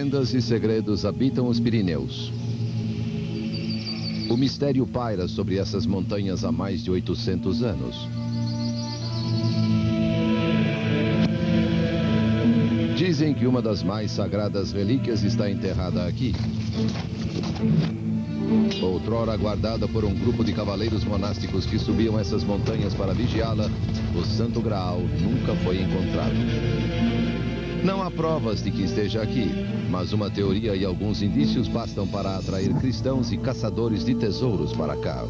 Lendas e segredos habitam os Pirineus. O mistério paira sobre essas montanhas há mais de 800 anos. Dizem que uma das mais sagradas relíquias está enterrada aqui. Outrora guardada por um grupo de cavaleiros monásticos que subiam essas montanhas para vigiá-la, o Santo Graal nunca foi encontrado. Não há provas de que esteja aqui, mas uma teoria e alguns indícios bastam para atrair cristãos e caçadores de tesouros para cá.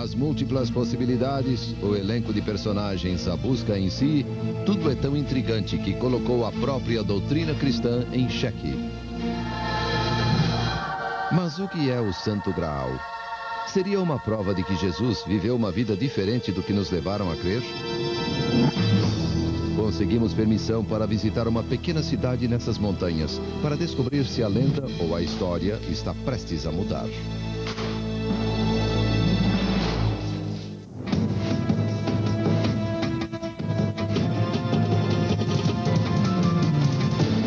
As múltiplas possibilidades, o elenco de personagens, a busca em si, tudo é tão intrigante que colocou a própria doutrina cristã em xeque. Mas o que é o Santo Graal? Seria uma prova de que Jesus viveu uma vida diferente do que nos levaram a crer? Conseguimos permissão para visitar uma pequena cidade nessas montanhas, para descobrir se a lenda ou a história está prestes a mudar.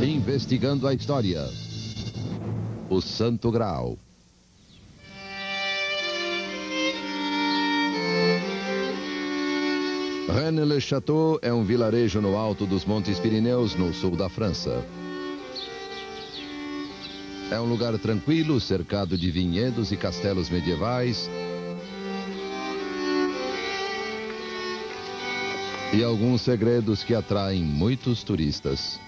Investigando a história. O Santo Graal. Rennes-le-Château é um vilarejo no alto dos Montes Pirineus, no sul da França. É um lugar tranquilo, cercado de vinhedos e castelos medievais. E alguns segredos que atraem muitos turistas.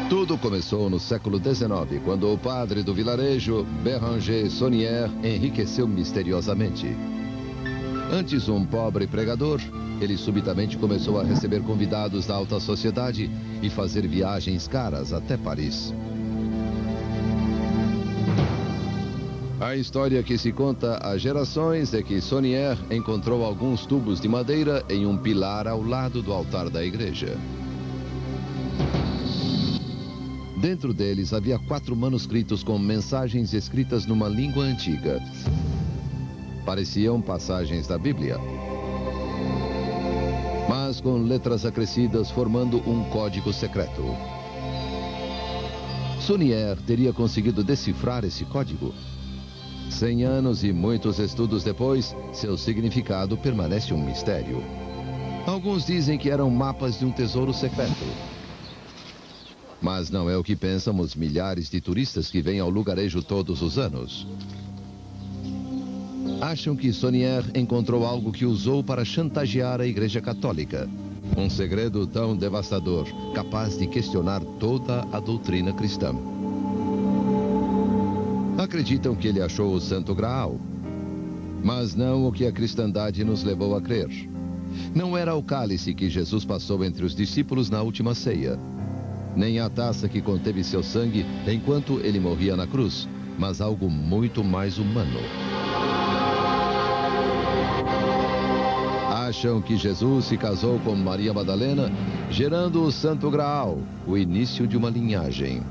Tudo começou no século XIX, quando o padre do vilarejo, Béranger Saunière, enriqueceu misteriosamente. Antes um pobre pregador, ele subitamente começou a receber convidados da alta sociedade e fazer viagens caras até Paris. A história que se conta há gerações é que Saunière encontrou alguns tubos de madeira em um pilar ao lado do altar da igreja. Dentro deles havia 4 manuscritos com mensagens escritas numa língua antiga. Pareciam passagens da Bíblia, mas com letras acrescidas formando um código secreto. Saunière teria conseguido decifrar esse código. 100 anos e muitos estudos depois, seu significado permanece um mistério. Alguns dizem que eram mapas de um tesouro secreto. Mas não é o que pensam os milhares de turistas que vêm ao lugarejo todos os anos. Acham que Saunière encontrou algo que usou para chantagear a Igreja Católica. Um segredo tão devastador, capaz de questionar toda a doutrina cristã. Acreditam que ele achou o Santo Graal, mas não o que a cristandade nos levou a crer. Não era o cálice que Jesus passou entre os discípulos na última ceia, nem a taça que conteve seu sangue enquanto ele morria na cruz, mas algo muito mais humano. Acham que Jesus se casou com Maria Madalena, gerando o Santo Graal, o início de uma linhagem.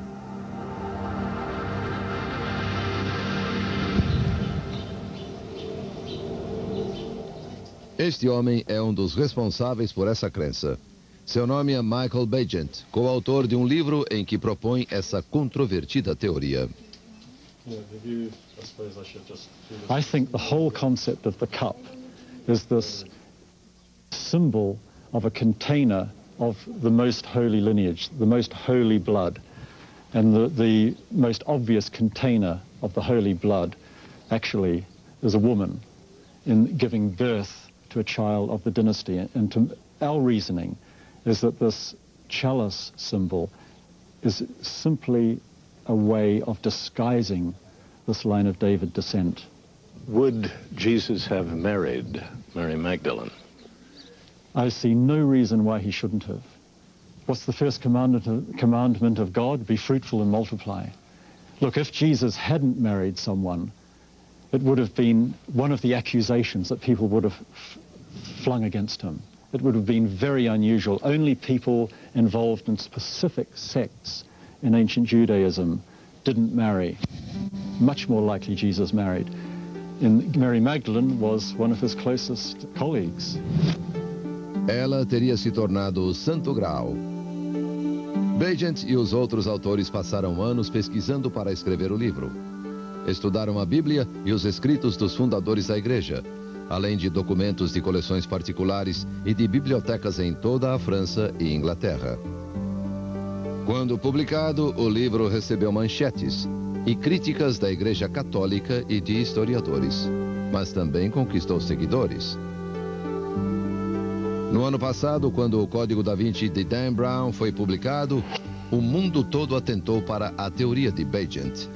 Este homem é um dos responsáveis por essa crença. Seu nome é Michael Bagent, coautor de um livro em que propõe essa controvertida teoria. I think the whole concept of the cup is this symbol of a container of the most holy lineage, the most holy blood. And the most obvious container of the holy blood actually is a woman in giving birth to a child of the dynasty. And to our reasoning is that this chalice symbol is simply a way of disguising this line of David descent. Would Jesus have married Mary Magdalene? I see no reason why he shouldn't have. What's the first commandment of God? Be fruitful and multiply. Look, if Jesus hadn't married someone, it would have been one of the accusations that people would have flung against him. It would have been very unusual. Only people involved in specific sects in ancient Judaism didn't marry. Much more likely Jesus married. Mary Magdalene was one of his closest colleagues. Ela teria se tornado o Santo Graal. Bagent e os outros autores passaram anos pesquisando para escrever o livro. Estudaram a Bíblia e os escritos dos fundadores da igreja, além de documentos de coleções particulares e de bibliotecas em toda a França e Inglaterra. Quando publicado, o livro recebeu manchetes e críticas da Igreja Católica e de historiadores, mas também conquistou seguidores. No ano passado, quando o Código da Vinci de Dan Brown foi publicado, o mundo todo atentou para a teoria de Bagent.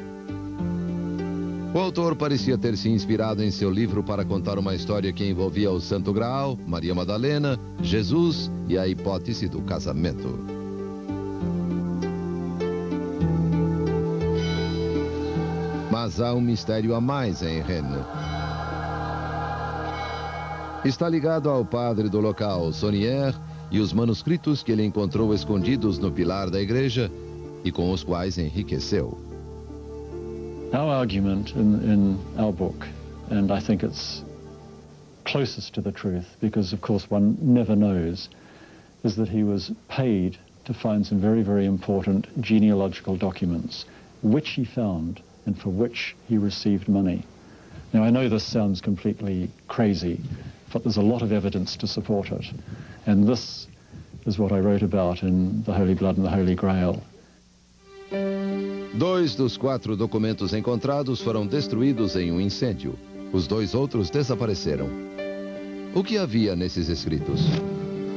O autor parecia ter se inspirado em seu livro para contar uma história que envolvia o Santo Graal, Maria Madalena, Jesus e a hipótese do casamento. Mas há um mistério a mais em Rennes. Está ligado ao padre do local, Saunière, e os manuscritos que ele encontrou escondidos no pilar da igreja e com os quais enriqueceu. Our argument in our book, and I think it's closest to the truth, because of course one never knows, is that he was paid to find some very, very important genealogical documents, which he found and for which he received money. Now, I know this sounds completely crazy, but there's a lot of evidence to support it. And this is what I wrote about in The Holy Blood and the Holy Grail. 2 dos 4 documentos encontrados foram destruídos em um incêndio. Os 2 outros desapareceram. O que havia nesses escritos?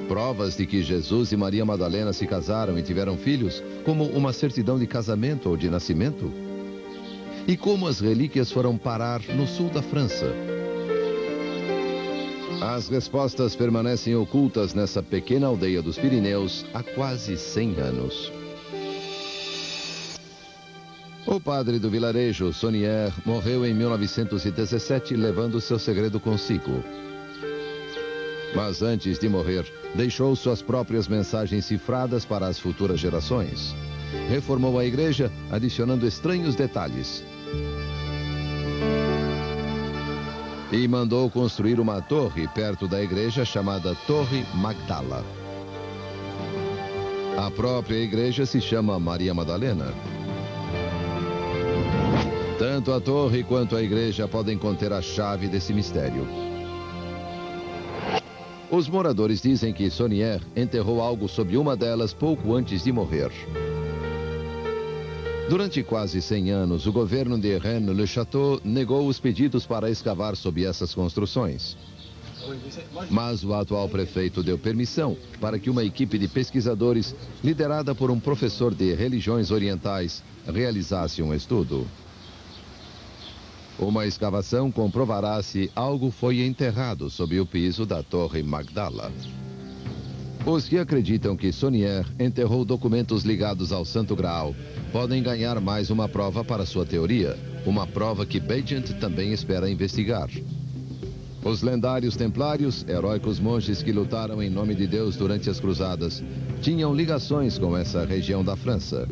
Provas de que Jesus e Maria Madalena se casaram e tiveram filhos, como uma certidão de casamento ou de nascimento? E como as relíquias foram parar no sul da França? As respostas permanecem ocultas nessa pequena aldeia dos Pirineus há quase 100 anos. O padre do vilarejo, Saunière, morreu em 1917, levando seu segredo consigo. Mas antes de morrer, deixou suas próprias mensagens cifradas para as futuras gerações. Reformou a igreja, adicionando estranhos detalhes. E mandou construir uma torre perto da igreja chamada Torre Magdala. A própria igreja se chama Maria Madalena. Tanto a torre quanto a igreja podem conter a chave desse mistério. Os moradores dizem que Saunière enterrou algo sob uma delas pouco antes de morrer. Durante quase 100 anos, o governo de Rennes-le-Château negou os pedidos para escavar sob essas construções. Mas o atual prefeito deu permissão para que uma equipe de pesquisadores, liderada por um professor de religiões orientais, realizasse um estudo. Uma escavação comprovará se algo foi enterrado sob o piso da Torre Magdala. Os que acreditam que Saunière enterrou documentos ligados ao Santo Graal podem ganhar mais uma prova para sua teoria, uma prova que Bagent também espera investigar. Os lendários templários, heróicos monges que lutaram em nome de Deus durante as cruzadas, tinham ligações com essa região da França.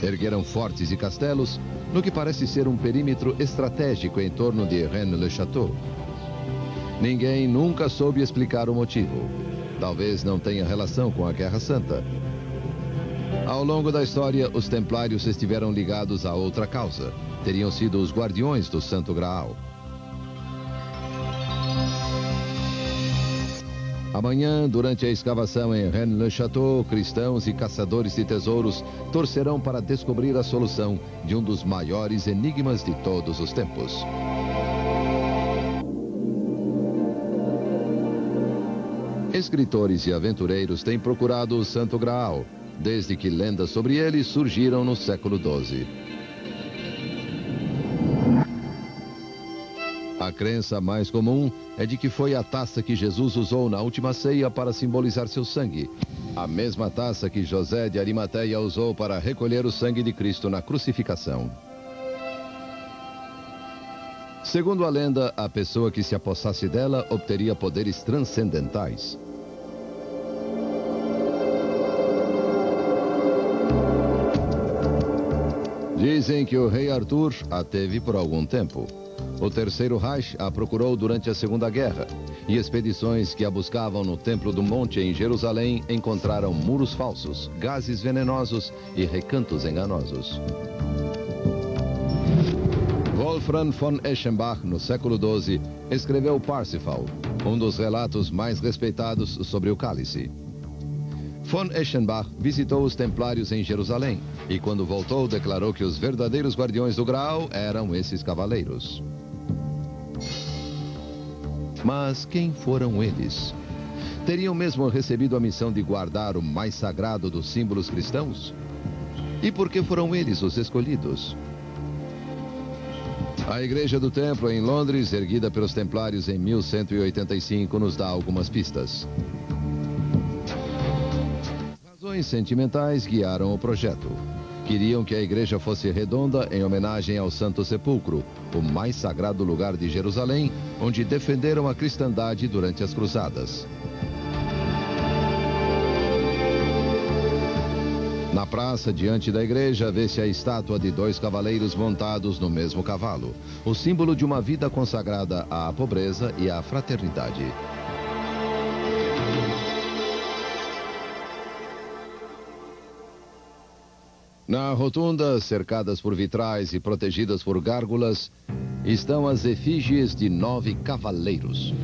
Ergueram fortes e castelos no que parece ser um perímetro estratégico em torno de Rennes-le-Château. Ninguém nunca soube explicar o motivo. Talvez não tenha relação com a Guerra Santa. Ao longo da história, os templários estiveram ligados a outra causa. Teriam sido os guardiões do Santo Graal. Amanhã, durante a escavação em Rennes-le-Château, cristãos e caçadores de tesouros torcerão para descobrir a solução de um dos maiores enigmas de todos os tempos. Escritores e aventureiros têm procurado o Santo Graal, desde que lendas sobre ele surgiram no século XII. A crença mais comum é de que foi a taça que Jesus usou na última ceia para simbolizar seu sangue. A mesma taça que José de Arimateia usou para recolher o sangue de Cristo na crucificação. Segundo a lenda, a pessoa que se apossasse dela obteria poderes transcendentais. Dizem que o rei Arthur a teve por algum tempo. O Terceiro Reich a procurou durante a Segunda Guerra, e expedições que a buscavam no Templo do Monte em Jerusalém encontraram muros falsos, gases venenosos e recantos enganosos. Wolfram von Eschenbach, no século XII, escreveu Parsifal, um dos relatos mais respeitados sobre o cálice. Von Eschenbach visitou os templários em Jerusalém e, quando voltou, declarou que os verdadeiros guardiões do Graal eram esses cavaleiros. Mas quem foram eles? Teriam mesmo recebido a missão de guardar o mais sagrado dos símbolos cristãos? E por que foram eles os escolhidos? A Igreja do Templo em Londres, erguida pelos Templários em 1185, nos dá algumas pistas. Razões sentimentais guiaram o projeto. Queriam que a igreja fosse redonda em homenagem ao Santo Sepulcro, o mais sagrado lugar de Jerusalém, onde defenderam a cristandade durante as cruzadas. Na praça, diante da igreja, vê-se a estátua de dois cavaleiros montados no mesmo cavalo, o símbolo de uma vida consagrada à pobreza e à fraternidade. Na rotunda, cercadas por vitrais e protegidas por gárgulas, estão as efígies de 9 cavaleiros.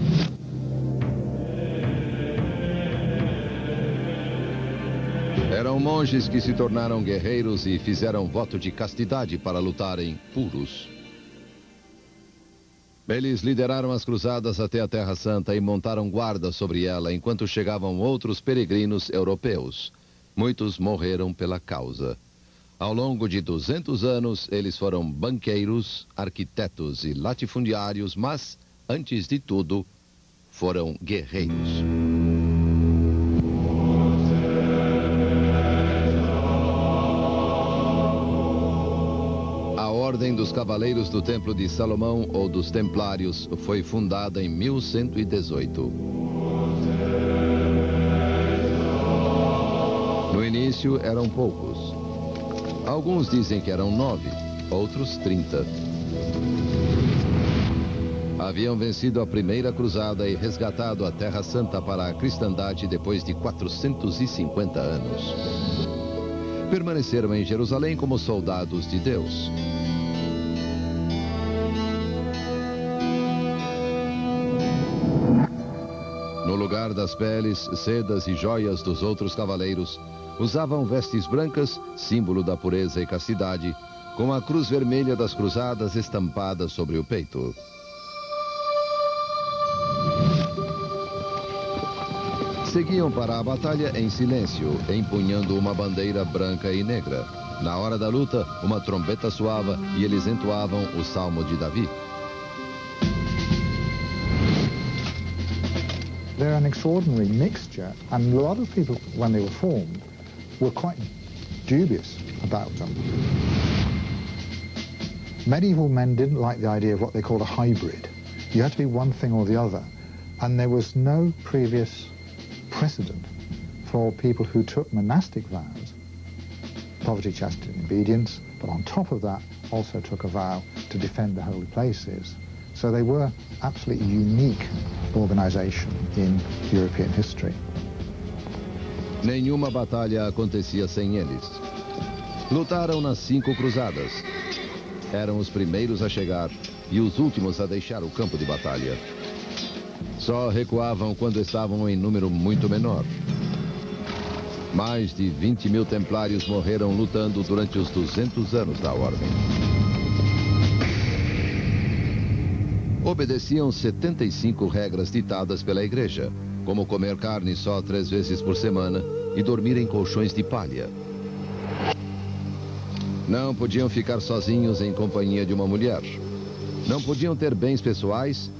Eram monges que se tornaram guerreiros e fizeram voto de castidade para lutarem puros. Eles lideraram as cruzadas até a Terra Santa e montaram guarda sobre ela enquanto chegavam outros peregrinos europeus. Muitos morreram pela causa. Ao longo de 200 anos, eles foram banqueiros, arquitetos e latifundiários, mas, antes de tudo, foram guerreiros. A Ordem dos Cavaleiros do Templo de Salomão, ou dos Templários, foi fundada em 1118. No início, eram poucos. Alguns dizem que eram 9, outros 30. Haviam vencido a primeira cruzada e resgatado a Terra Santa para a cristandade depois de 450 anos. Permaneceram em Jerusalém como soldados de Deus. No lugar das peles, sedas e joias dos outros cavaleiros, usavam vestes brancas, símbolo da pureza e castidade, com a cruz vermelha das cruzadas estampada sobre o peito. Seguiam para a batalha em silêncio, empunhando uma bandeira branca e negra. Na hora da luta, uma trombeta soava e eles entoavam o Salmo de Davi. They're an extraordinary mixture, and a lot of people, when they were formed, were quite dubious about them. Medieval men didn't like the idea of what they called a hybrid. You had to be one thing or the other, and there was no previous precedent for people who took monastic vows, poverty, chastity, and obedience, but on top of that also took a vow to defend the holy places. So they were absolutely unique organization in European history. Nenhuma batalha acontecia sem eles. Lutaram nas 5 cruzadas. Eram os primeiros a chegar e os últimos a deixar o campo de batalha. Só recuavam quando estavam em número muito menor. Mais de 20 mil templários morreram lutando durante os 200 anos da Ordem. Obedeciam 75 regras ditadas pela igreja, como comer carne só 3 vezes por semana e dormir em colchões de palha. Não podiam ficar sozinhos em companhia de uma mulher. Não podiam ter bens pessoais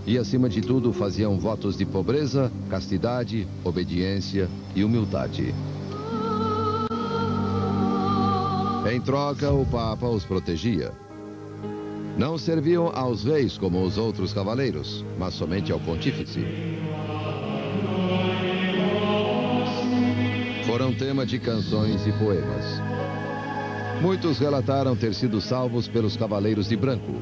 e, acima de tudo, faziam votos de pobreza, castidade, obediência e humildade. Em troca, o Papa os protegia. Não serviam aos reis como os outros cavaleiros, mas somente ao pontífice. Foram tema de canções e poemas. Muitos relataram ter sido salvos pelos cavaleiros de branco.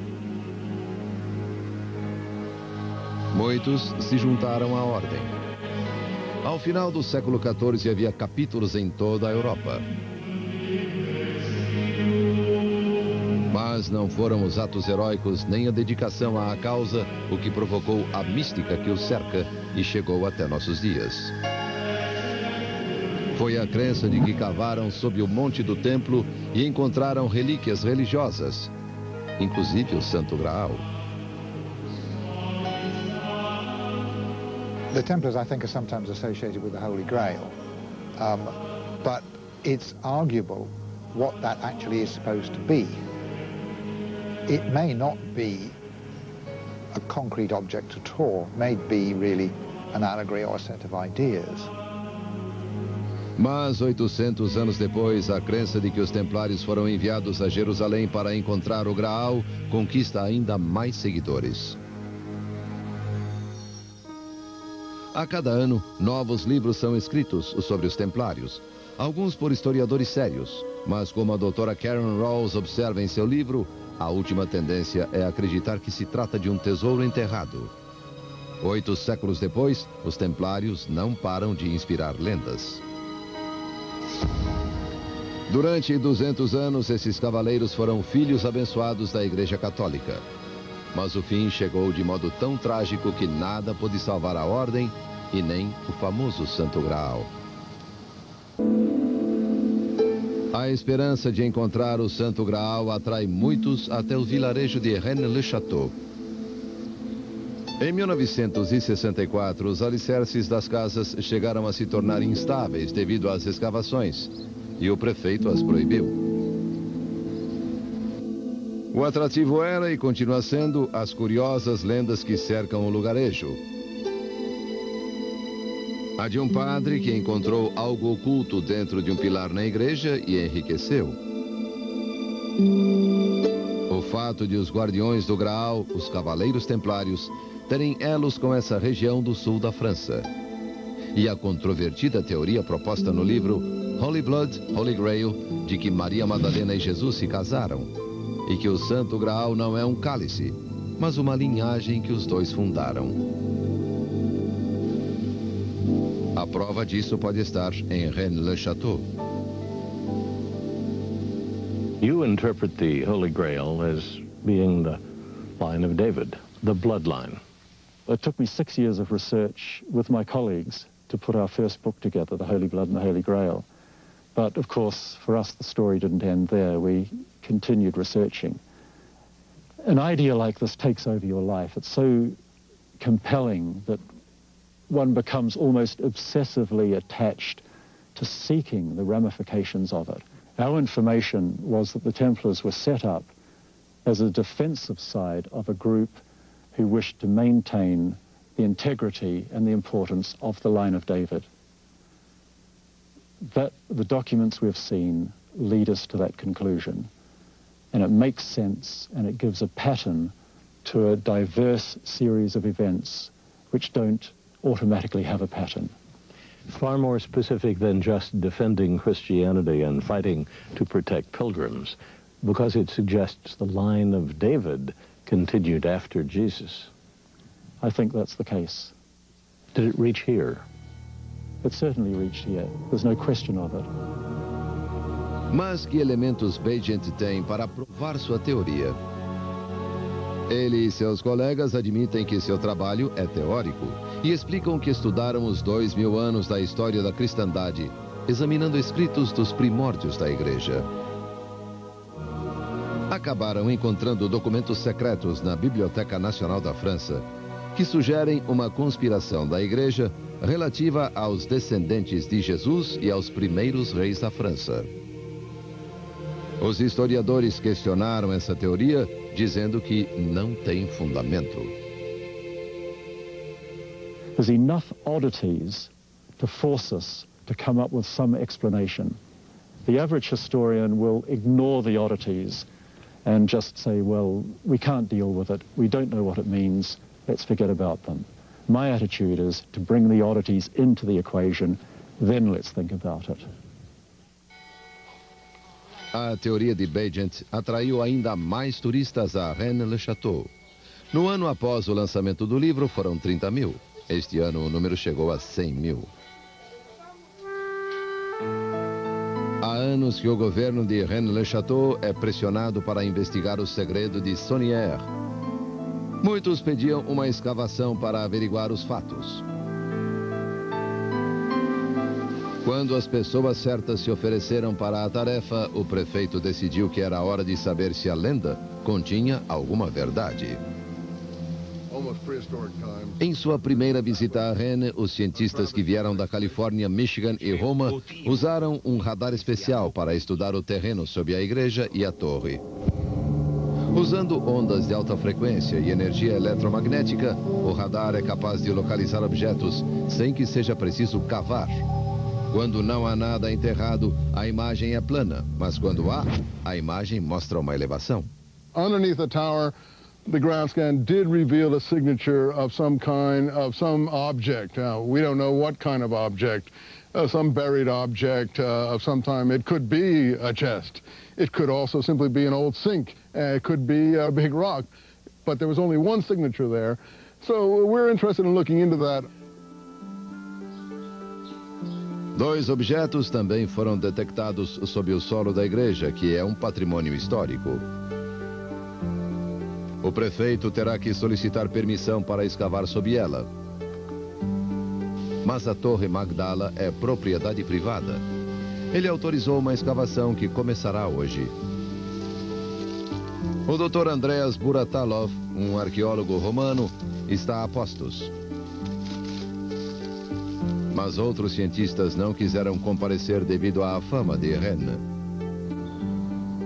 Muitos se juntaram à ordem. Ao final do século XIV havia capítulos em toda a Europa. Mas não foram os atos heróicos nem a dedicação à causa o que provocou a mística que os cerca e chegou até nossos dias. Foi a crença de que cavaram sob o monte do templo e encontraram relíquias religiosas, inclusive o Santo Graal. The Templars, I think, are sometimes associated with the Holy Grail, but it's arguable what that actually is supposed to be. It may not be a concrete object at all. It may be really an allegory or a set of ideas. Mas 800 anos depois, a crença de que os templários foram enviados a Jerusalém para encontrar o Graal conquista ainda mais seguidores. A cada ano, novos livros são escritos sobre os templários, alguns por historiadores sérios, mas como a doutora Karen Rawls observa em seu livro, a última tendência é acreditar que se trata de um tesouro enterrado. 8 séculos depois, os templários não param de inspirar lendas. Durante 200 anos, esses cavaleiros foram filhos abençoados da Igreja Católica. Mas o fim chegou de modo tão trágico que nada pôde salvar a ordem e nem o famoso Santo Graal. A esperança de encontrar o Santo Graal atrai muitos até o vilarejo de Rennes-le-Château. Em 1964, os alicerces das casas chegaram a se tornar instáveis devido às escavações, e o prefeito as proibiu. O atrativo era e continua sendo as curiosas lendas que cercam o lugarejo. A de um padre que encontrou algo oculto dentro de um pilar na igreja e enriqueceu. O fato de os guardiões do Graal, os Cavaleiros Templários, terem elos com essa região do sul da França. E a controvertida teoria proposta no livro Holy Blood, Holy Grail, de que Maria Madalena e Jesus se casaram. E que o Santo Graal não é um cálice, mas uma linhagem que os dois fundaram. A prova disso pode estar em Rennes-le-Château. You interpret the Holy Grail as being the line of David, the bloodline. It took me 6 years of research with my colleagues to put our first book together, The Holy Blood and the Holy Grail. But of course, for us, the story didn't end there. We continued researching. An idea like this takes over your life. It's so compelling that one becomes almost obsessively attached to seeking the ramifications of it. Our information was that the Templars were set up as a defensive side of a group who wished to maintain the integrity and the importance of the line of David. That the documents we've seen lead us to that conclusion, and it makes sense and it gives a pattern to a diverse series of events which don't automatically have a pattern. Far more specific than just defending Christianity and fighting to protect pilgrims, because it suggests the line of David continued after Jesus. I think that's the case. Did it reach here? It certainly reached here. There's no question of it. Mas que elementos Bagent tem para provar sua teoria? Ele e seus colegas admitem que seu trabalho é teórico e explicam que estudaram os 2000 anos da história da cristandade, examinando escritos dos primórdios da igreja. Acabaram encontrando documentos secretos na Biblioteca Nacional da França, que sugerem uma conspiração da igreja relativa aos descendentes de Jesus e aos primeiros reis da França. Os historiadores questionaram essa teoria, dizendo que não tem fundamento. There's enough oddities to force us to come up with some explanation. The average historian will ignore the oddities and just say, well, we can't deal with it, we don't know what it means, let's forget about them. My attitude is to bring the oddities into the equation, then let's think about it. A teoria de Bagent atraiu ainda mais turistas a Rennes-le-Château. No ano após o lançamento do livro, foram 30 mil. Este ano, o número chegou a 100 mil. Há anos que o governo de Rennes-le-Château é pressionado para investigar o segredo de Saunière. Muitos pediam uma escavação para averiguar os fatos. Quando as pessoas certas se ofereceram para a tarefa, o prefeito decidiu que era hora de saber se a lenda continha alguma verdade. Em sua primeira visita a Rennes, os cientistas que vieram da Califórnia, Michigan e Roma usaram um radar especial para estudar o terreno sob a igreja e a torre. Usando ondas de alta frequência e energia eletromagnética, o radar é capaz de localizar objetos sem que seja preciso cavar. Quando não há nada enterrado, a imagem é plana, mas quando há, a imagem mostra uma elevação. Underneath the tower, the ground scan did reveal a signature of some kind, of some object. We don't know what kind of object, some buried object of some time. It could be a chest. It could also simply be an old sink. It could be a big rock. But there was only one signature there. So we're interested in looking into that. Dois objetos também foram detectados sob o solo da igreja, que é um patrimônio histórico. O prefeito terá que solicitar permissão para escavar sob ela. Mas a Torre Magdala é propriedade privada. Ele autorizou uma escavação que começará hoje. O Dr. Andreas Buratalov, um arqueólogo romano, está a postos. Mas outros cientistas não quiseram comparecer devido à fama de Rennes.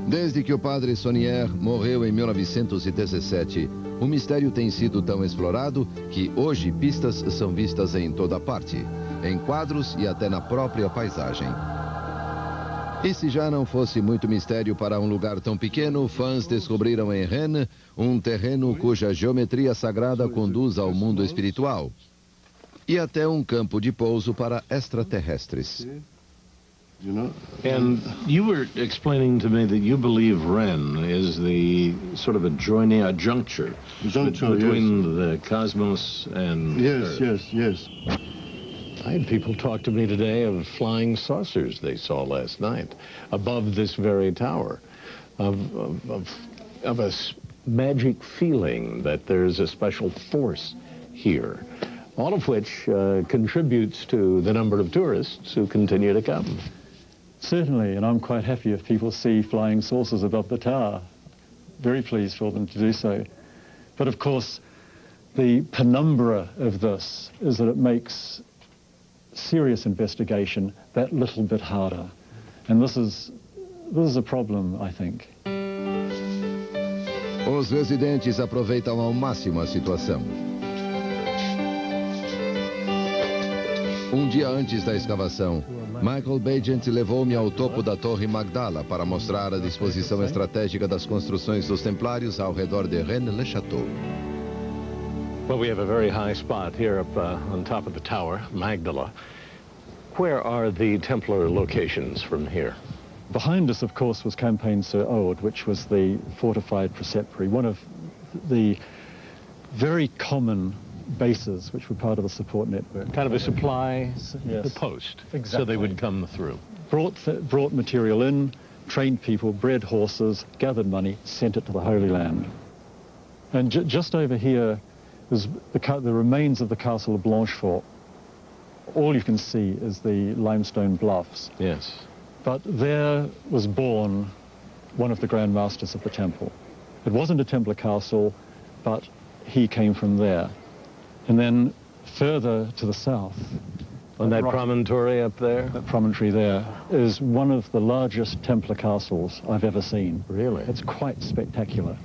Desde que o padre Saunière morreu em 1917, o mistério tem sido tão explorado que hoje pistas são vistas em toda parte, em quadros e até na própria paisagem. E se já não fosse muito mistério para um lugar tão pequeno, fãs descobriram em Rennes um terreno cuja geometria sagrada conduz ao mundo espiritual. E até um campo de pouso para extraterrestres. And you were explaining to me that you believe Rennes is the sort of a juncture between the cosmos and Earth. Yes. I had people talk to me today of flying saucers they saw last night above this very tower, of a magic feeling that there's a special force here. All of which contributes to the number of tourists who continue to come. Certainly, and I'm quite happy if people see flying saucers above the tower. Very pleased for them to do so. But of course, the penumbra of this is that it makes serious investigation that little bit harder. And this is a problem, I think. Os residentes aproveitam ao máximo a situação. Um dia antes da escavação, Michael Bagent levou-me ao topo da Torre Magdala para mostrar a disposição estratégica das construções dos Templários ao redor de Rennes-le-Château. Well, we have a very high spot here up on top of the tower, Magdala. Where are the Templar locations from here? Behind us, of course, was Campagne sur Aude, which was the fortified preceptory, one of the very common bases which were part of the support network. Kind of a supply Yes. post, Exactly. so they would come through. Brought material in, trained people, bred horses, gathered money, sent it to the Holy Land. And just over here is the remains of the castle of Blanchefort. All you can see is the limestone bluffs. Yes. But there was born one of the Grand Masters of the Temple. It wasn't a Templar castle, but he came from there. And then further to the south, On that promontory up there? that promontory there, is one of the largest Templar castles I've ever seen. Really? It's quite spectacular.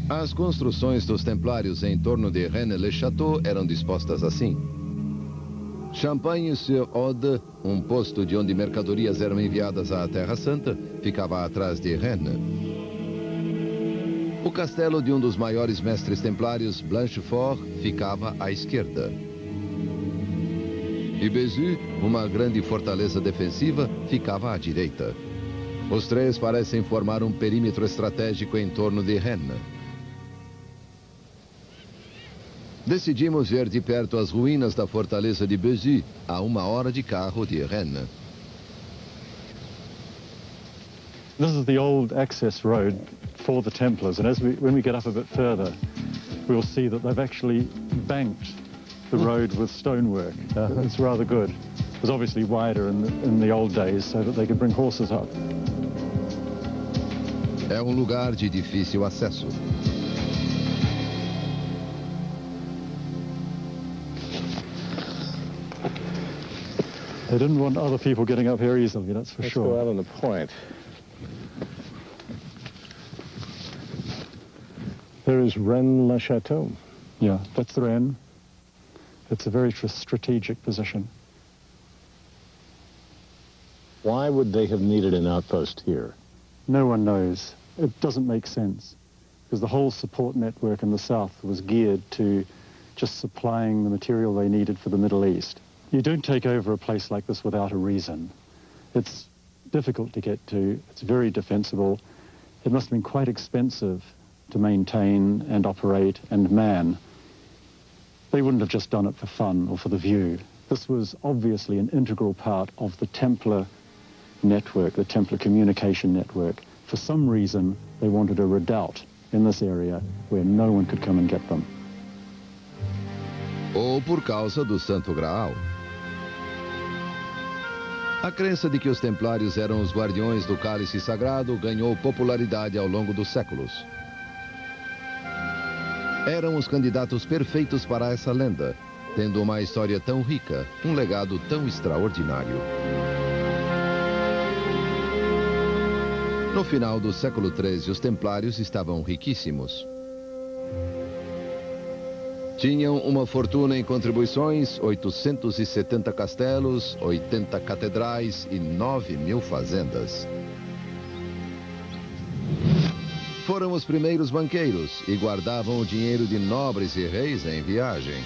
As construções dos Templários em torno de Rennes-le-Château eram dispostas assim. Champagne-sur-Aude, um posto de onde mercadorias eram enviadas à Terra Santa, ficava atrás de Rennes. O castelo de um dos maiores mestres templários, Blanchefort, ficava à esquerda. E Bézu, uma grande fortaleza defensiva, ficava à direita. Os três parecem formar um perímetro estratégico em torno de Rennes. Decidimos ver de perto as ruínas da fortaleza de Béziers, a 1 hora de carro de Rennes. This is the old access road for the Templars, and when we get up a bit further, we'll see that they've actually banked the road with stonework. It's rather good. It was obviously wider in the old days so that they could bring horses up. É um lugar de difícil acesso. They didn't want other people getting up here easily, that's for sure. Let's go out on the point. There is Rennes-le-Château. Yeah, that's Rennes. It's a very strategic position. Why would they have needed an outpost here? No one knows. It doesn't make sense, because the whole support network in the south was geared to just supplying the material they needed for the Middle East. You don't take over a place like this without a reason. It's difficult to get to. It's very defensible. It must have been quite expensive to maintain and operate and man. They wouldn't have just done it for fun or for the view. This was obviously an integral part of the Templar network, the Templar communication network. For some reason, they wanted a redoubt in this area where no one could come and get them. Ou por causa do Santo Graal. A crença de que os templários eram os guardiões do cálice sagrado ganhou popularidade ao longo dos séculos. Eram os candidatos perfeitos para essa lenda, tendo uma história tão rica, um legado tão extraordinário. No final do século XIII, os templários estavam riquíssimos. Tinham uma fortuna em contribuições, 870 castelos, 80 catedrais e 9.000 fazendas. Foram os primeiros banqueiros e guardavam o dinheiro de nobres e reis em viagem.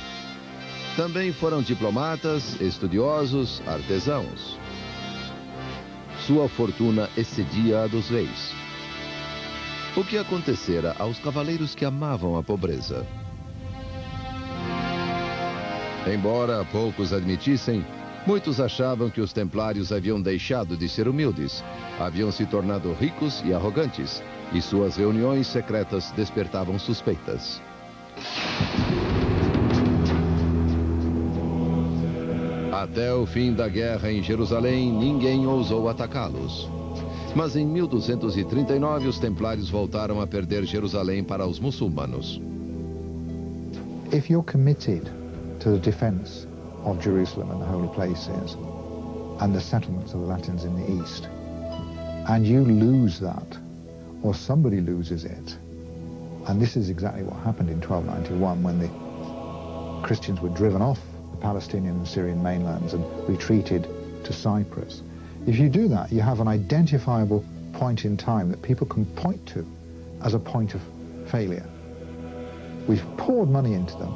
Também foram diplomatas, estudiosos, artesãos. Sua fortuna excedia a dos reis. O que acontecera aos cavaleiros que amavam a pobreza? Embora poucos admitissem, muitos achavam que os templários haviam deixado de ser humildes, haviam se tornado ricos e arrogantes, e suas reuniões secretas despertavam suspeitas. Até o fim da guerra em Jerusalém, ninguém ousou atacá-los. Mas em 1239, os templários voltaram a perder Jerusalém para os muçulmanos. If you're committed to the defense of Jerusalem and the holy places and the settlements of the Latins in the east, and you lose that, or somebody loses it, and this is exactly what happened in 1291 when the Christians were driven off the Palestinian and Syrian mainlands and retreated to Cyprus. If you do that, you have an identifiable point in time that people can point to as a point of failure. We've poured money into them,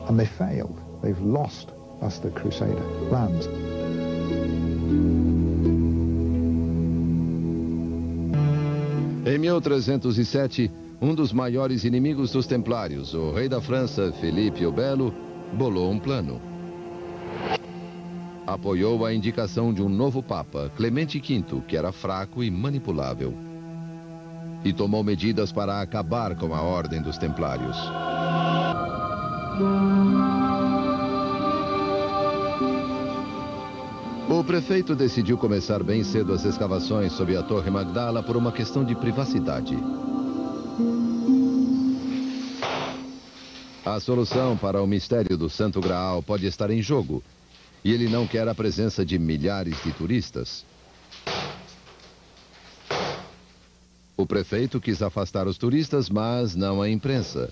and they failed. They've lost us, the Crusader lands. Em 1307, um dos maiores inimigos dos templários, o rei da França, Felipe o Belo, bolou um plano. Apoiou a indicação de um novo papa, Clemente V, que era fraco e manipulável. E tomou medidas para acabar com a ordem dos templários. O prefeito decidiu começar bem cedo as escavações sob a Torre Magdala por uma questão de privacidade. A solução para o mistério do Santo Graal pode estar em jogo, e ele não quer a presença de milhares de turistas. O prefeito quis afastar os turistas, mas não a imprensa.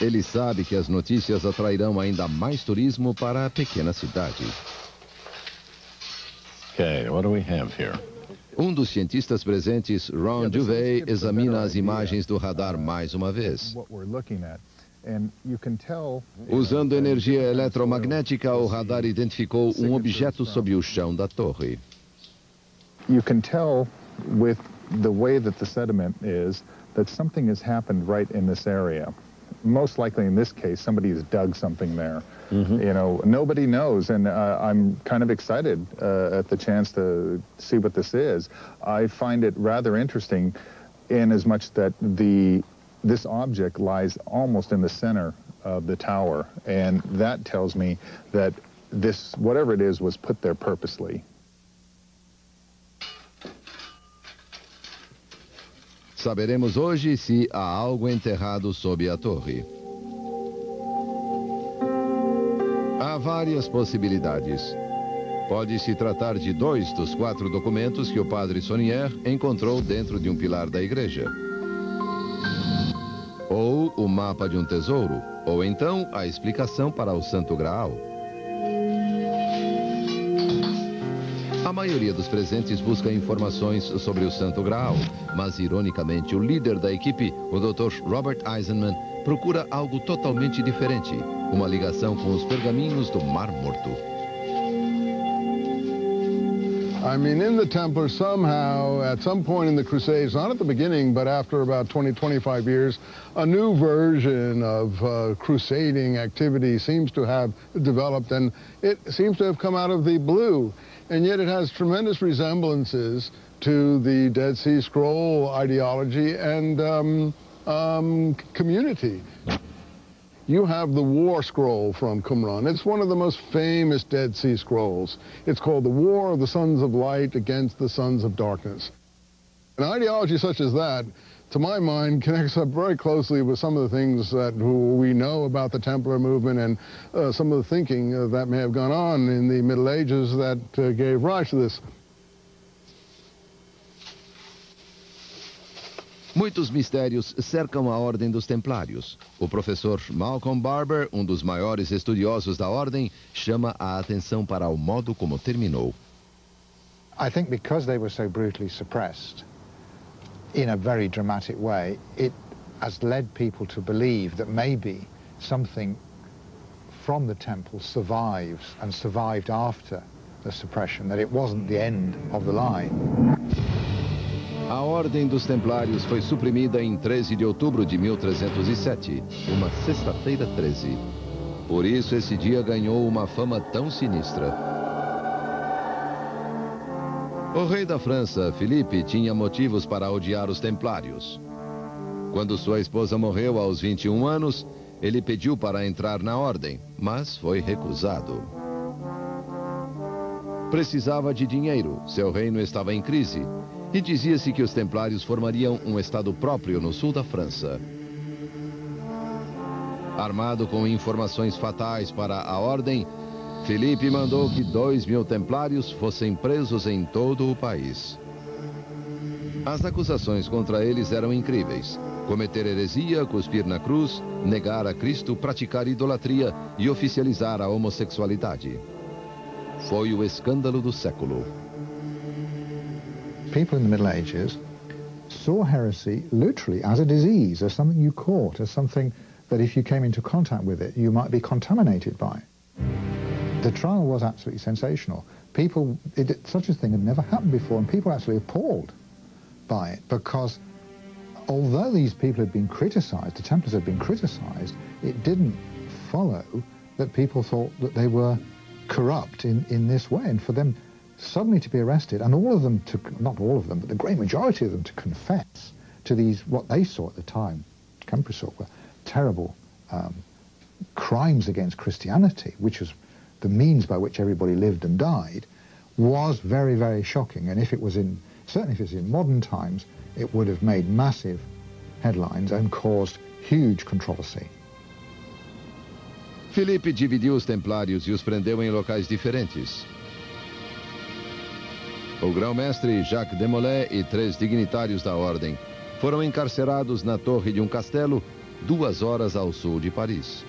Ele sabe que as notícias atrairão ainda mais turismo para a pequena cidade. Okay, what do we have here? Um dos cientistas presentes, Ron Duvey, examina as imagens do radar mais uma vez. Usando energia eletromagnética, o radar identificou um objeto sob o chão da torre. You can tell with the way that the sediment is that something has happened right in this area. Most likely in this case, somebody has dug something there. You know, nobody knows, and I'm kind of excited at the chance to see what this is. I find it rather interesting in as much that this object lies almost in the center of the tower, and that tells me that this, whatever it is, was put there purposely. Saberemos hoje se há algo enterrado sob a torre. Há várias possibilidades. Pode se tratar de 2 dos 4 documentos que o padre Saunière encontrou dentro de um pilar da igreja. Ou o mapa de um tesouro, ou então a explicação para o Santo Graal. A maioria dos presentes busca informações sobre o Santo Graal, mas ironicamente o líder da equipe, o Dr. Robert Eisenman, procura algo totalmente diferente, uma ligação com os pergaminhos do Mar Morto. I mean, in the Templar, somehow, at some point in the Crusades, not at the beginning, but after about 20, 25 years, a new version of crusading activity seems to have developed, and it seems to have come out of the blue. And yet it has tremendous resemblances to the Dead Sea Scroll ideology and community. You have the War Scroll from Qumran. It's one of the most famous Dead Sea Scrolls. It's called the War of the Sons of Light against the Sons of Darkness. An ideology such as that, to my mind, connects up very closely with some of the things that we know about the Templar movement and some of the thinking that may have gone on in the Middle Ages that gave rise to this. Muitos mistérios cercam a Ordem dos Templários. O professor Malcolm Barber, um dos maiores estudiosos da Ordem, chama a atenção para o modo como terminou. I think because they were so brutally suppressed, in a very dramatic way, it has led people to believe that maybe something from the temple survives and survived after the suppression, that it wasn't the end of the line. A Ordem dos Templários foi suprimida em 13 de outubro de 1307, uma sexta-feira 13. Por isso esse dia ganhou uma fama tão sinistra. O rei da França, Filipe, tinha motivos para odiar os Templários. Quando sua esposa morreu aos 21 anos, ele pediu para entrar na Ordem, mas foi recusado. Precisava de dinheiro, seu reino estava em crise, e dizia-se que os Templários formariam um estado próprio no sul da França. Armado com informações fatais para a Ordem, Filipe mandou que 2.000 Templários fossem presos em todo o país. As acusações contra eles eram incríveis: cometer heresia, cuspir na cruz, negar a Cristo, praticar idolatria e oficializar a homossexualidade. Foi o escândalo do século. People in the Middle Ages saw heresy literally as a disease, as something you caught, as something that if you came into contact with it, you might be contaminated by. The trial was absolutely sensational. Such a thing had never happened before, and people were actually appalled by it, because although these people had been criticized, the Templars had been criticized, it didn't follow that people thought that they were corrupt in this way, and for them suddenly to be arrested, and all of them to, not all of them, but the great majority of them to confess to these, what they saw at the time, Templars saw, were terrible crimes against Christianity, which was the means by which everybody lived and died, was very, very shocking. And if it was certainly if it was in modern times, it would have made massive headlines and caused huge controversy. Filipe dividiu os Templários e os prendeu em locais diferentes. O grão-mestre Jacques de Molay e 3 dignitários da Ordem foram encarcerados na torre de um castelo 2 horas ao sul de Paris.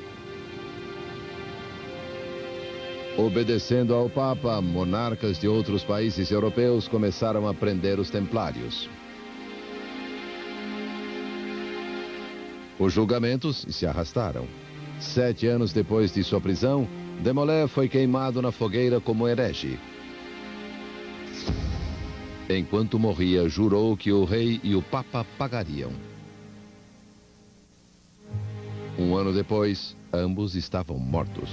Obedecendo ao Papa, monarcas de outros países europeus começaram a prender os Templários. Os julgamentos se arrastaram. 7 anos depois de sua prisão, de Molay foi queimado na fogueira como herege. Enquanto morria, jurou que o rei e o Papa pagariam. Um ano depois, ambos estavam mortos.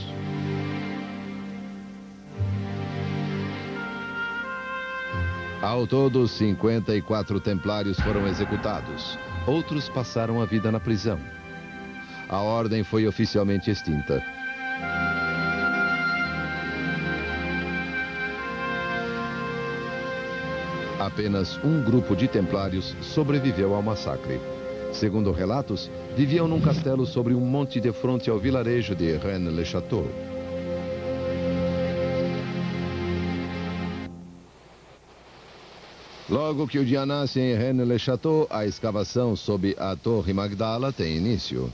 Ao todo, 54 templários foram executados. Outros passaram a vida na prisão. A ordem foi oficialmente extinta. Apenas um grupo de templários sobreviveu ao massacre. Segundo relatos, viviam num castelo sobre um monte de fronte ao vilarejo de Rennes-le-Château. Logo que o dia nasce em Rennes-le-Château, a escavação sob a Torre Magdala tem início.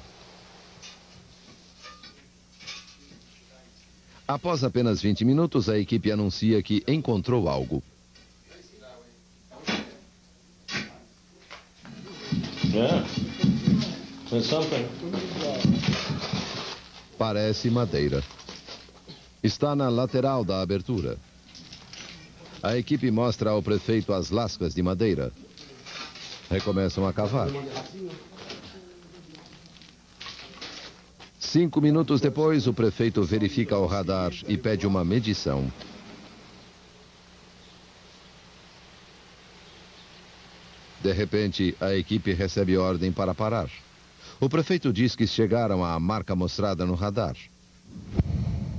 Após apenas 20 minutos, a equipe anuncia que encontrou algo. Parece madeira. Está na lateral da abertura. A equipe mostra ao prefeito as lascas de madeira. Recomeçam a cavar. 5 minutos depois, o prefeito verifica o radar e pede uma medição. De repente, a equipe recebe ordem para parar. O prefeito diz que chegaram à marca mostrada no radar.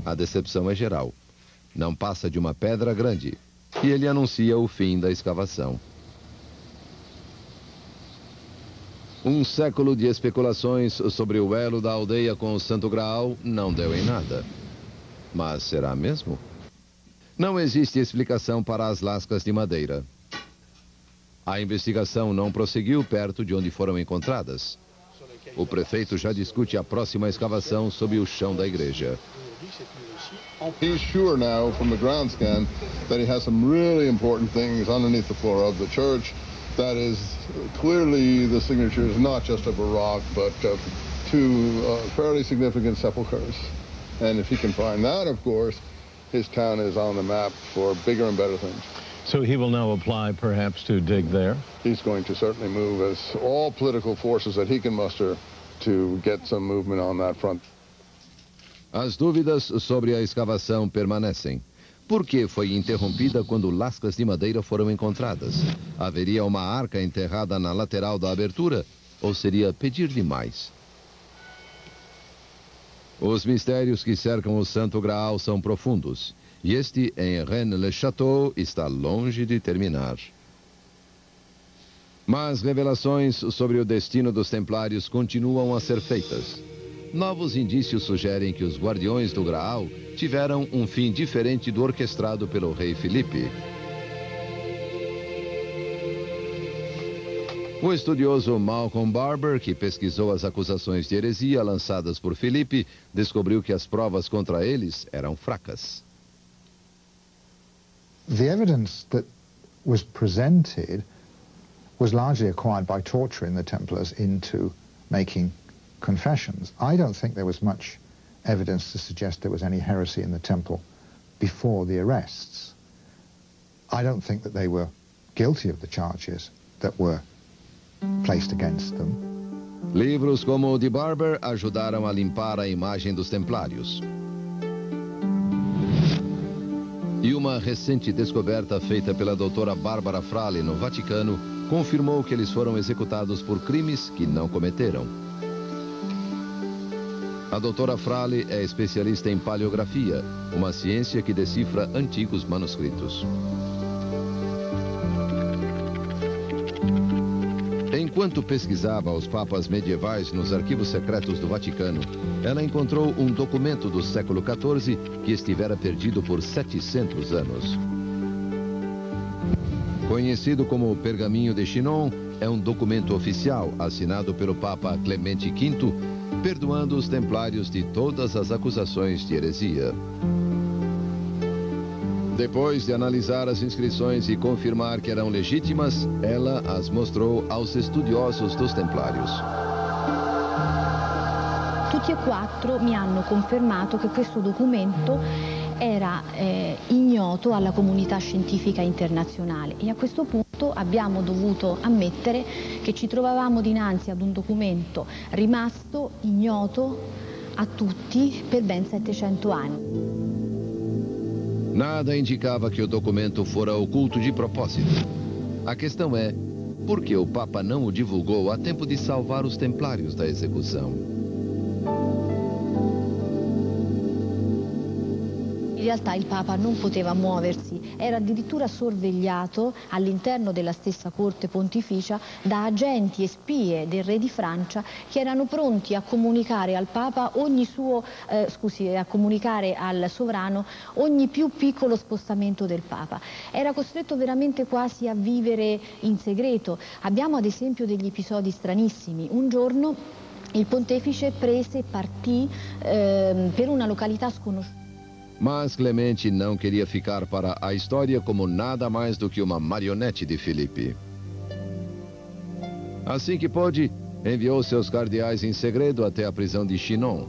A decepção é geral. Não passa de uma pedra grande. E ele anuncia o fim da escavação. Um século de especulações sobre o elo da aldeia com o Santo Graal não deu em nada. Mas será mesmo? Não existe explicação para as lascas de madeira. A investigação não prosseguiu perto de onde foram encontradas. O prefeito já discute a próxima escavação sob o chão da igreja. He's sure now from the ground scan that he has some really important things underneath the floor of the church. That is, clearly the signature is not just of a rock, but of two fairly significant sepulchres. And if he can find that, of course, his town is on the map for bigger and better things. So he will now apply perhaps to dig there? He's going to certainly move as all political forces that he can muster to get some movement on that front. As dúvidas sobre a escavação permanecem. Por que foi interrompida quando lascas de madeira foram encontradas? Haveria uma arca enterrada na lateral da abertura? Ou seria pedir demais? Os mistérios que cercam o Santo Graal são profundos. E este, em Rennes-le-Château, está longe de terminar. Mas revelações sobre o destino dos templários continuam a ser feitas. Novos indícios sugerem que os guardiões do Graal tiveram um fim diferente do orquestrado pelo rei Filipe. O estudioso Malcolm Barber, que pesquisou as acusações de heresia lançadas por Filipe, descobriu que as provas contra eles eram fracas. The evidence that was presented was largely acquired by torturing the Templars into making confessions. I don't think there was much evidence to suggest there was any heresy in the temple before the arrests. I don't think that they were guilty of the charges that were placed against them. Livros como o de Barber ajudaram a limpar a imagem dos templários. E uma recente descoberta feita pela doutora Barbara Frale no Vaticano confirmou que eles foram executados por crimes que não cometeram. A doutora Frale é especialista em paleografia, uma ciência que decifra antigos manuscritos. Enquanto pesquisava os papas medievais nos arquivos secretos do Vaticano, ela encontrou um documento do século XIV que estivera perdido por 700 anos. Conhecido como Pergaminho de Chinon, é um documento oficial assinado pelo Papa Clemente V, perdoando os templários de todas as acusações de heresia. Depois de analisar as inscrições e confirmar que eram legítimas, ela as mostrou aos estudiosos dos templários. Tutti e quattro mi hanno confermato che questo documento era ignoto alla comunità scientifica internazionale e a questo punto punto abbiamo dovuto ammettere che ci trovavamo dinanzi ad un documento rimasto ignoto a tutti per ben 700 anni. Nada indicava que o documento fora oculto de propósito. A questão é, por que o Papa não o divulgou a tempo de salvar os templários da execução? In realtà il Papa non poteva muoversi, era addirittura sorvegliato all'interno della stessa corte pontificia da agenti e spie del re di Francia che erano pronti a comunicare al Papa a comunicare al sovrano ogni più piccolo spostamento del Papa. Era costretto veramente quasi a vivere in segreto. Abbiamo ad esempio degli episodi stranissimi. Un giorno il pontefice prese e partì per una località sconosciuta. Mas Clemente não queria ficar para a história como nada mais do que uma marionete de Filipe. Assim que pôde, enviou seus cardeais em segredo até a prisão de Chinon.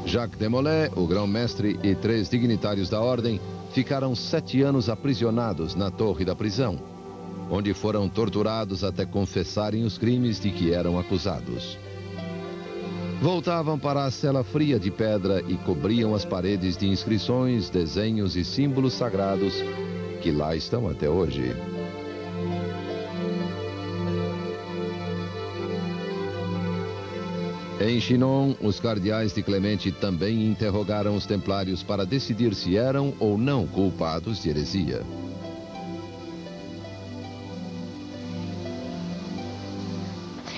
Jacques de Molay, o grão-mestre e 3 dignitários da ordem ficaram 7 anos aprisionados na torre da prisão, onde foram torturados até confessarem os crimes de que eram acusados. Voltavam para a cela fria de pedra e cobriam as paredes de inscrições, desenhos e símbolos sagrados que lá estão até hoje. Em Chinon, os cardeais de Clemente também interrogaram os templários para decidir se eram ou não culpados de heresia.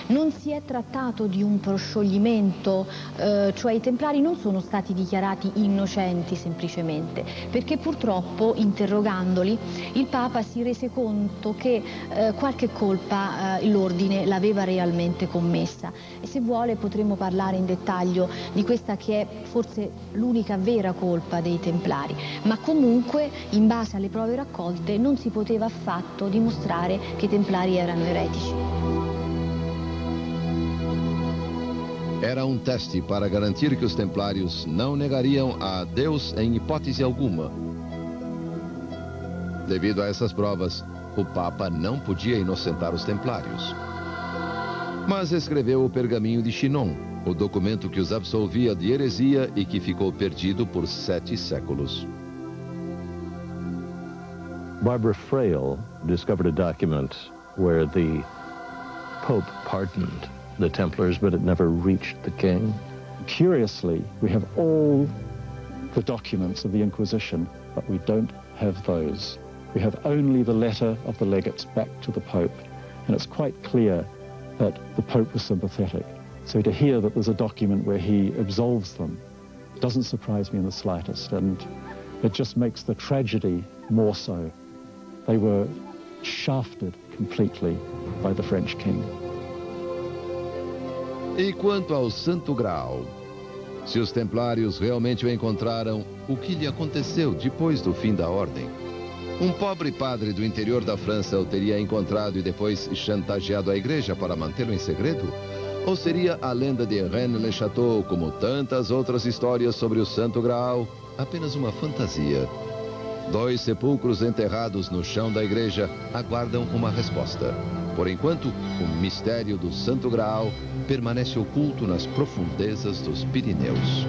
Non si è trattato di un proscioglimento, cioè i templari non sono stati dichiarati innocenti semplicemente, perché purtroppo interrogandoli il Papa si rese conto che qualche colpa l'ordine l'aveva realmente commessa. E se vuole potremo parlare in dettaglio di questa che è forse l'unica vera colpa dei templari, ma comunque in base alle prove raccolte non si poteva affatto dimostrare che i templari erano eretici. Era um teste para garantir que os templários não negariam a Deus em hipótese alguma. Devido a essas provas, o Papa não podia inocentar os templários. Mas escreveu o Pergaminho de Chinon, o documento que os absolvia de heresia e que ficou perdido por 7 séculos. Barbara Fraile discovered a document where the Pope pardoned the Templars, but it never reached the king. Curiously, we have all the documents of the Inquisition, but we don't have those. We have only the letter of the legates back to the Pope, and it's quite clear that the Pope was sympathetic. So to hear that there's a document where he absolves them doesn't surprise me in the slightest, and it just makes the tragedy more so. They were shafted completely by the French king. E quanto ao Santo Graal? Se os templários realmente o encontraram, o que lhe aconteceu depois do fim da ordem? Um pobre padre do interior da França o teria encontrado e depois chantageado a igreja para mantê-lo em segredo? Ou seria a lenda de Rennes-le-Château, como tantas outras histórias sobre o Santo Graal, apenas uma fantasia? 2 sepulcros enterrados no chão da igreja aguardam uma resposta. Por enquanto, o mistério do Santo Graal permanece oculto nas profundezas dos Pirineus.